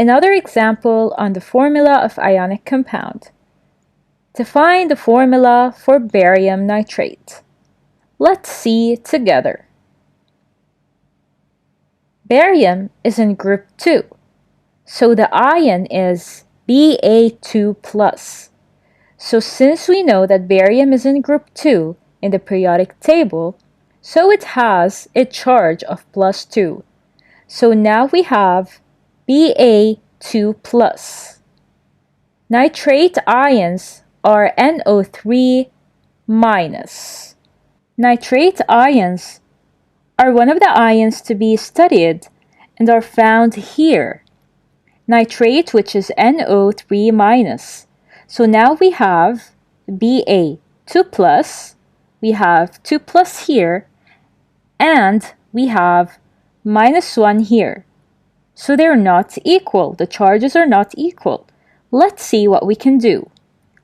Another example on the formula of ionic compound. To find the formula for barium nitrate. Let's see together. Barium is in group 2, so the ion is Ba2+. So since we know that barium is in group 2 in the periodic table, so it has a charge of +2. So now we have Ba2+. Nitrate ions are NO3-. Nitrate ions are one of the ions to be studied and are found here. Nitrate, which is NO3-. So now we have Ba2+, we have 2+ here, and we have -1 here. So they're not equal. The charges are not equal. Let's see what we can do.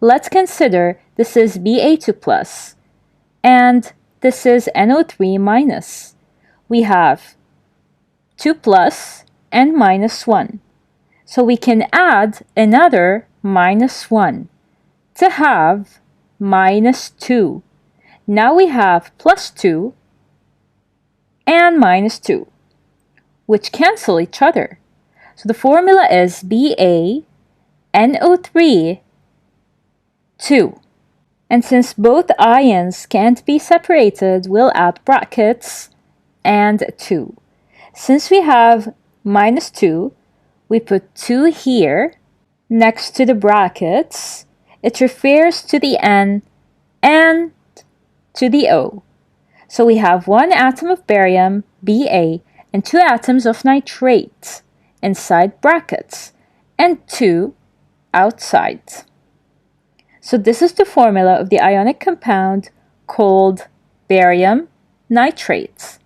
Let's consider this is Ba2+, and this is NO3-. We have 2+ and -1. So we can add another -1 to have -2. Now we have +2 and -2, which cancel each other. So the formula is BaNO3 2. And since both ions can't be separated, we'll add brackets and 2. Since we have -2, we put 2 here next to the brackets. It refers to the N and to the O. So we have 1 atom of barium, Ba, and 2 atoms of nitrate inside brackets, and 2 outside. So this is the formula of the ionic compound called barium nitrate.